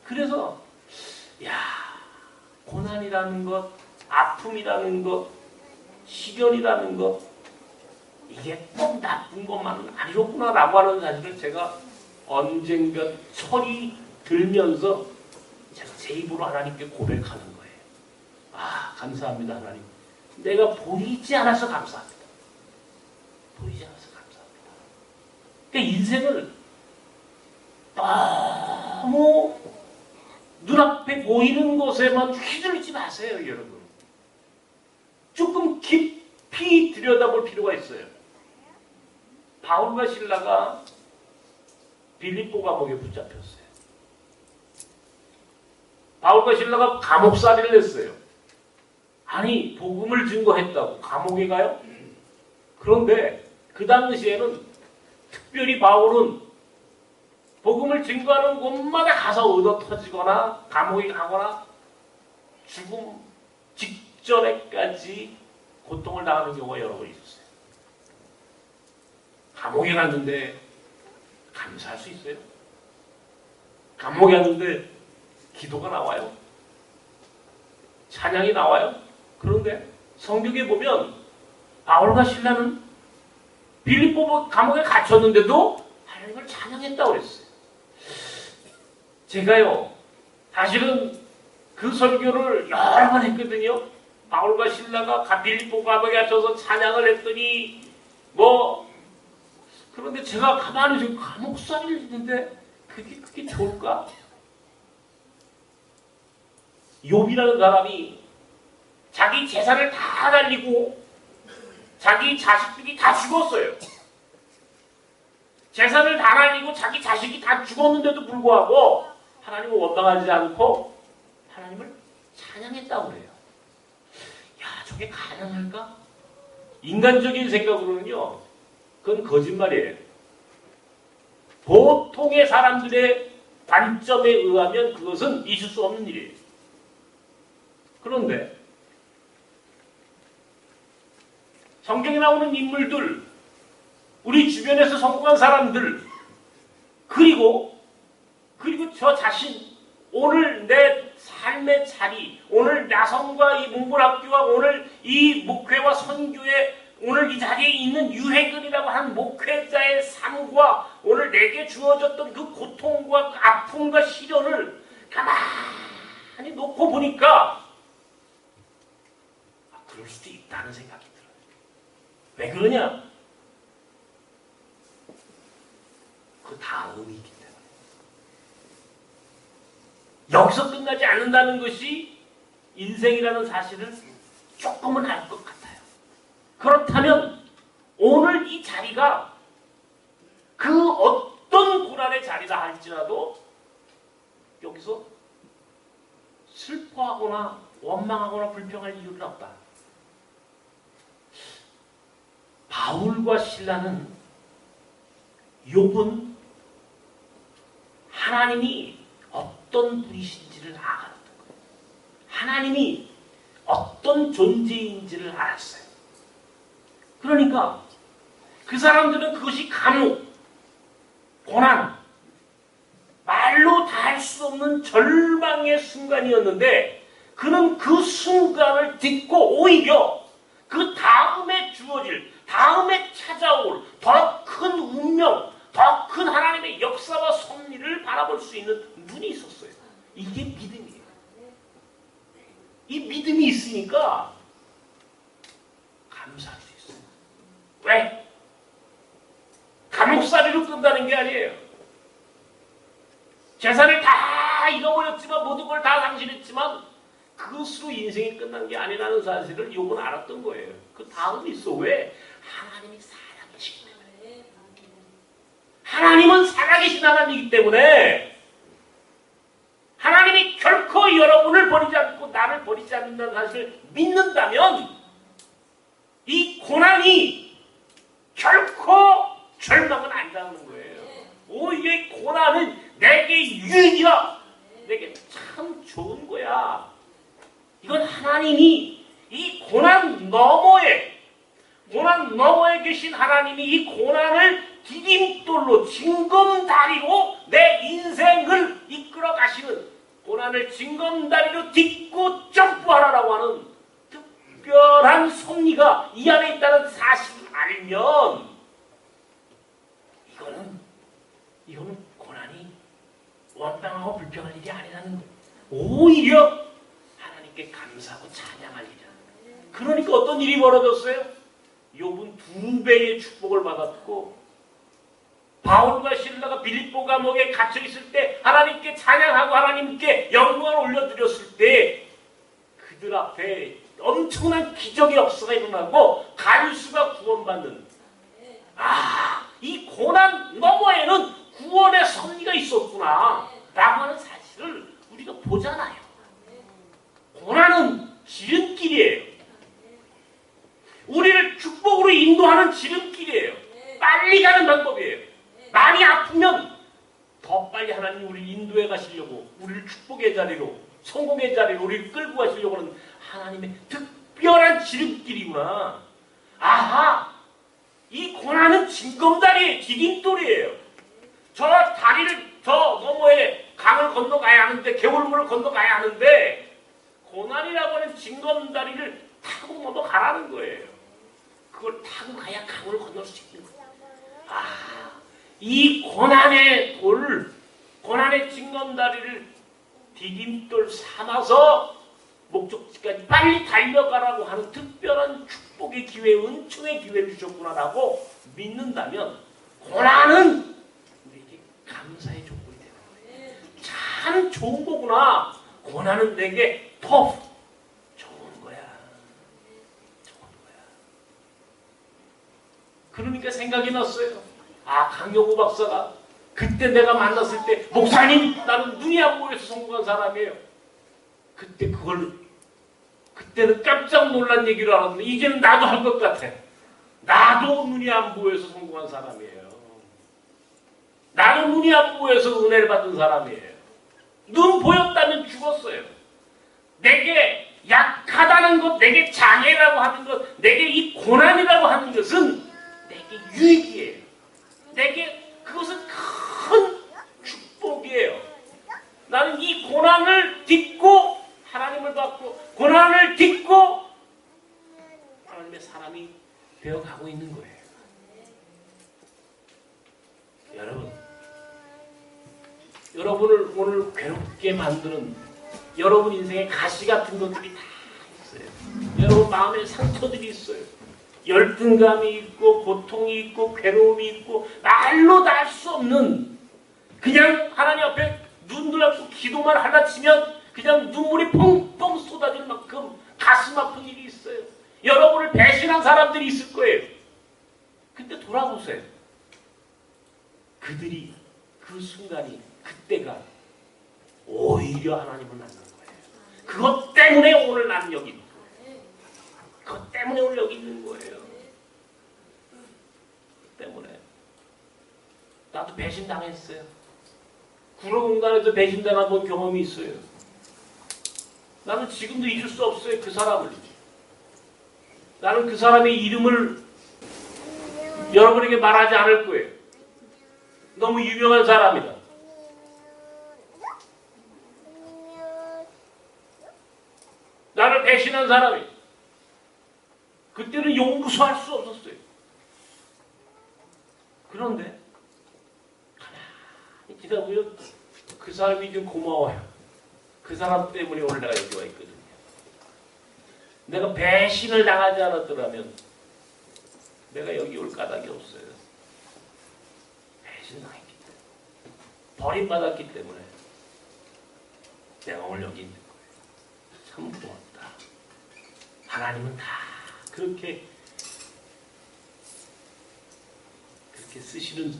그래서 고난이라는 것, 아픔이라는 것, 시련이라는 것, 이게 꼭 나쁜 것만은 아니었구나라고 하는 사실을 제가 언젠가 철이 들면서 제가 제 입으로 하나님께 고백하는 거예요. 감사합니다, 하나님. 내가 보이지 않아서 감사합니다. 보이지 않아서 감사합니다. 그러니까 인생을 너무 눈앞에 보이는 것에만 휘둘리지 마세요, 여러분. 조금 깊이 들여다볼 필요가 있어요. 바울과 실라가 빌립보 감옥에 붙잡혔어요. 바울과 실라가 감옥살이를 했어요. 아니, 복음을 증거했다고 감옥에 가요? 그런데 그 당시에는 특별히 바울은 복음을 증거하는 곳마다 가서 얻어 터지거나 감옥에 가거나 죽음 직전에까지 고통을 당하는 경우가 여러 번 있었어요. 감옥에 갔는데 감사할 수 있어요? 감옥에 갔는데 기도가 나와요? 찬양이 나와요? 그런데 성경에 보면 바울과 실라는 빌립보 감옥에 갇혔는데도 하나님을 찬양했다고 그랬어요. 제가요, 사실은 그 설교를 여러 번 했거든요. 바울과 실라가 빌립보 감옥에 갇혀서 찬양을 했더니 그런데 제가 가만히 지금 감옥살이를 했는데 그게 좋을까? 욥이라는 사람이 자기 재산을 다 날리고 자기 자식들이 다 죽었어요. 재산을 다 날리고 자기 자식이 다 죽었는데도 불구하고 하나님을 원망하지 않고 하나님을 찬양했다고 그래요. 저게 가능할까? 인간적인 생각으로는요, 그건 거짓말이에요. 보통의 사람들의 관점에 의하면 그것은 있을 수 없는 일이에요. 그런데 성경에 나오는 인물들, 우리 주변에서 성공한 사람들, 그리고 저 자신, 오늘 내 삶의 자리, 오늘 나성과 이 문불학교와 오늘 이 목회와 선교의 오늘 이 자리에 있는 유해근이라고 하는 목회자의 삶과 오늘 내게 주어졌던 그 고통과 그 아픔과 시련을 가만히 놓고 보니까 그럴 수도 있다는 생각이 들어요. 왜 그러냐? 그 다음이기 때문에. 여기서 끝나지 않는다는 것이 인생이라는 사실을 조금은 알 것 같아요. 그렇다면 오늘 이 자리가 그 어떤 고난의 자리라 할지라도 여기서 슬퍼하거나 원망하거나 불평할 이유는 없다. 바울과 실라는 욥은 하나님이 어떤 분이신지를 알았던 거예요. 하나님이 어떤 존재인지를 알았어요. 그러니까 그 사람들은 그것이 감옥, 고난, 말로 다 할 수 없는 절망의 순간이었는데 그는 그 순간을 딛고 오히려 그 다음에 주어질, 다음에 찾아올 더 큰 운명, 더 큰 하나님의 역사와 섭리를 바라볼 수 있는 눈이 있었어요. 이게 믿음이에요. 이 믿음이 있으니까 감사할 수 있어요. 왜? 감옥살이로 끝나는 게 아니에요. 재산을 다 잃어버렸지만 모든 걸 다 상실했지만 그것으로 인생이 끝난 게 아니라는 사실을 욥은 알았던 거예요. 그 다음이 있어. 왜? 하나님이 살아계시기 때문에. 하나님은 살아계신 하나님이기 때문에 하나님이 결코 여러분을 버리지 않고 나를 버리지 않는다는 사실을 믿는다면 이 고난이 결코 절망은 안 당하는 거예요. 오히려 이 고난은 내게 유익이야. 내게 참 좋은 거야. 이건 하나님이 이 고난 너머에 계신 하나님이 이 고난을 디딤돌로 징검다리로 내 인생을 이끌어 가시는, 고난을 징검다리로 딛고 점프하라라고 하는 특별한 섭리가 이 안에 있다는 사실을 알면 이거는 고난이 원망하고 불평할 일이 아니라는 거예요. 오히려 하나님께 감사하고 찬양할 일이야. 그러니까 어떤 일이 벌어졌어요? 욥은 2배의 축복을 받았고, 바울과 실라가 빌립보 감옥에 갇혀 있을 때 하나님께 찬양하고 하나님께 영광을 올려드렸을 때 그들 앞에 엄청난 기적의 역사가 일어나고 간수가 구원받는, 이 고난 너머에는 구원의 섭리가 있었구나 라고 하는 사실을 우리가 보잖아요. 고난은 지름길이에요. 우리를 축복으로 인도하는 지름길이에요. 빨리 가는 방법이에요. 많이 아프면 더 빨리 하나님 우리를 인도해 가시려고, 우리를 축복의 자리로, 성공의 자리로 우리를 끌고 가시려고 하는 하나님의 특별한 지름길이구나. 아하! 이 고난은 징검다리의 디딤돌이에요. 저 너머에 강을 건너가야 하는데, 개울물을 건너가야 하는데 고난이라고 하는 징검다리를 타고 넘어가라는 거예요. 그걸 타고 가야 강을 건널 수 있는 거예요. 이 고난의 고난의 징검다리를 디딤돌 삼아서 목적지까지 빨리 달려가라고 하는 특별한 축복의 기회, 은총의 기회를 주셨구나라고 믿는다면 고난은 우리에게 감사의 조건이 되는 거예요. 참 좋은 거구나. 고난은 내게 더 좋은 거야. 그러니까 생각이 났어요. 강영우 박사가 그때 내가 만났을 때, 목사님 나는 눈이 안 보여서 성공한 사람이에요. 그때는 깜짝 놀란 얘기를 알았는데 이제는 나도 할 것 같아. 나도 눈이 안 보여서 성공한 사람이에요. 나는 눈이 안 보여서 은혜를 받은 사람이에요. 눈 보였다면 죽었어요. 내게 약하다는 것, 내게 장애라고 하는 것, 내게 이 고난이라고 하는 것은 내게 유익이에요. 내게 그것은 큰 축복이에요. 나는 이 고난을 딛고 하나님을 받고 고난을 딛고 하나님의 사람이 되어가고 있는 거예요. 여러분을 오늘 괴롭게 만드는 여러분 인생의 가시 같은 것들이 다 있어요. 여러분 마음에 상처들이 있어요. 열등감이 있고 고통이 있고 괴로움이 있고 말로 다 할 수 없는, 그냥 하나님 앞에 눈을 감고 기도만 하려 치면 그냥 눈물이 펑펑 쏟아질 만큼 가슴 아픈 일이 있어요. 여러분을 배신한 사람들이 있을 거예요. 근데 돌아보세요. 그들이 그 순간이, 그때가 오히려 하나님을 만난 거예요. 그것 때문에 오늘 나는 여기 있는 거예요. 그것 때문에 오늘 여기 있는 거예요. 그 때문에 나도 배신당했어요. 구로공단에서 배신당한 본 경험이 있어요. 나는 지금도 잊을 수 없어요. 그 사람을. 나는 그 사람의 이름을 여러분에게 말하지 않을 거예요. 너무 유명한 사람이다. 나를 배신한 사람이. 그때는 용서할 수 없었어요. 그런데 가만히 기다보면 그 사람이 좀 고마워요. 그 사람 때문에 오늘 내가 여기 와 있거든요. 내가 배신을 당하지 않았더라면 내가 여기 올 까닭이 없어요. 배신당했기 때문에, 버림받았기 때문에 내가 오늘 여기 있는 거예요. 참 고맙다. 하나님은 다 그렇게 쓰시는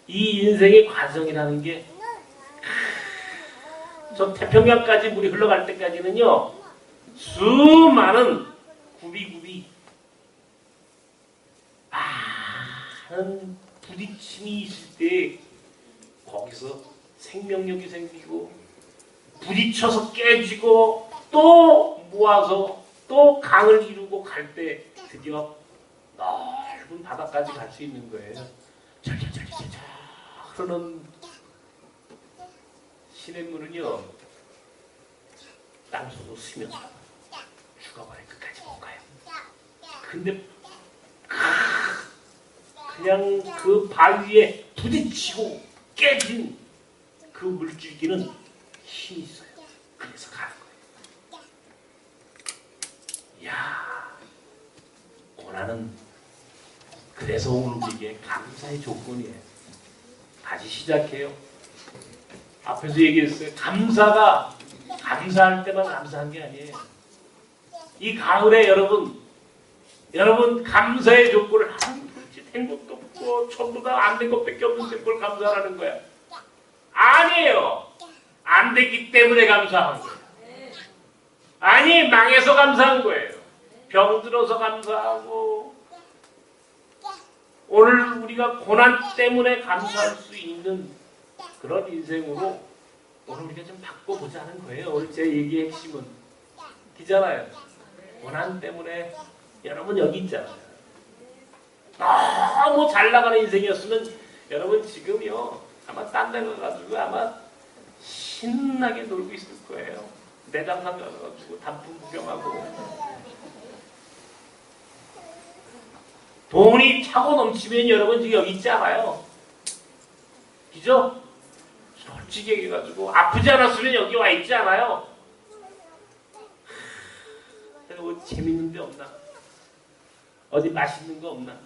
이 인생의 과정이라는 게, 저 태평양까지 물이 흘러갈 때까지는요, 수많은 굽이굽이 많은 부딪힘이 있을 때 거기서 생명력이 생기고 부딪혀서 깨지고 또 모아서 또 강을 이루고 갈 때 드디어 넓은 바다까지 갈 수 있는 거예요. 철철철철철 흐르는 시냇물은요, 땅속으로 스며들어 죽어버려 끝까지 못 가요. 근데 그냥 그 바위에 부딪히고 깨진 그 물줄기는 힘이 있어요. 그래서 가는 거예요. 이야, 고난은 그래서 오는 게 감사의 조건이에요. 다시 시작해요. 앞에서 얘기했어요. 감사할 때만 감사한 게 아니에요. 이 가을에 여러분 감사의 조건을 된 것도 없고 전부 다 안 된 것밖에 없는데 뭘 감사하는 거야? 아니에요. 안 됐기 때문에 감사한 거예요. 아니, 망해서 감사한 거예요. 병들어서 감사하고, 오늘 우리가 고난 때문에 감사할 수 있는 그런 인생으로 오늘 우리가 좀 바꿔보자는 거예요. 오늘 제 얘기의 핵심은 있잖아요. 고난 때문에 여러분 여기 있잖아요. 너무 잘 나가는 인생이었으면 여러분 지금요 아마 딴 데 가가지고 아마 신나게 놀고 있을 거예요. 내장산 가가지고 단풍 구경하고 돈이 차고 넘치면 여러분 지금 여기 있지 않아요. 그죠? 솔직히 얘기해가지고 아프지 않았으면 여기 와 있지 않아요. 뭐 재밌는 데 없나? 어디 맛있는 거 없나?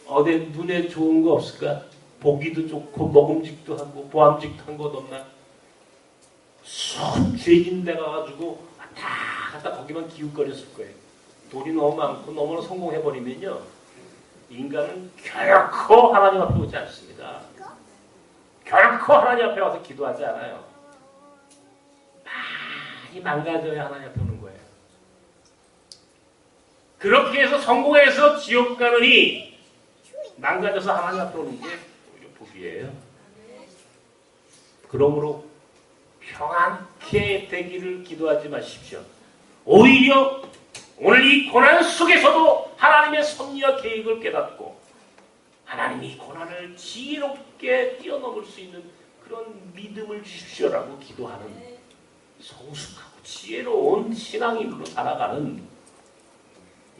어디 눈에 좋은 거 없을까? 보기도 좋고 먹음직도 하고 보암직도 한 곳 없나? 손 죄진 데 가가지고 다 갖다 거기만 기웃거렸을 거예요. 돈이 너무 많고 너무나 성공해버리면요, 인간은 결코 하나님 앞에 오지 않습니다. 결코 하나님 앞에 와서 기도하지 않아요. 많이 망가져야 하나님 앞에 오는 거예요. 그렇게 해서 성공해서 지옥 가느니 망가져서 하나님 앞에 오는 게 오히려 복이 주예요. 그러므로 평안케 되기를 기도하지 마십시오. 오히려 오늘 이 고난 속에서도 하나님의 섭리와 계획을 깨닫고 하나님이 고난을 지혜롭게 뛰어넘을 수 있는 그런 믿음을 주십시오라고 기도하는 성숙하고 지혜로운 신앙인으로 살아가는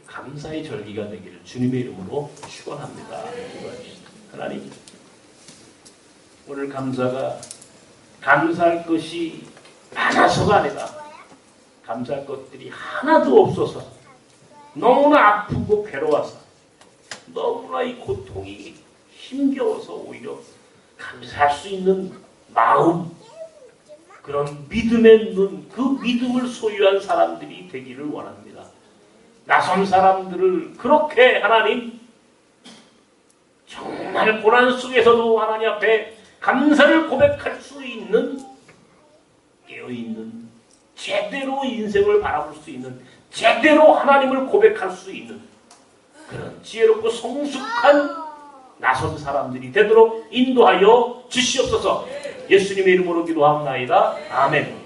감사의 절기가 되기를 주님의 이름으로 축원합니다. 하나님, 오늘 감사할 것이 많아서가 아니라 감사할 것들이 하나도 없어서 너무나 아프고 괴로워서 너무나 이 고통이 힘겨워서 오히려 감사할 수 있는 마음, 그런 믿음의 눈, 그 믿음을 소유한 사람들이 되기를 원합니다. 낯선 사람들을 그렇게 하나님 정말 고난 속에서도 하나님 앞에 감사를 고백할 수 있는, 깨어있는, 제대로 인생을 바라볼 수 있는, 제대로 하나님을 고백할 수 있는 그런 지혜롭고 성숙한 낯선 사람들이 되도록 인도하여 주시옵소서. 예수님의 이름으로 기도합나이다. 아멘.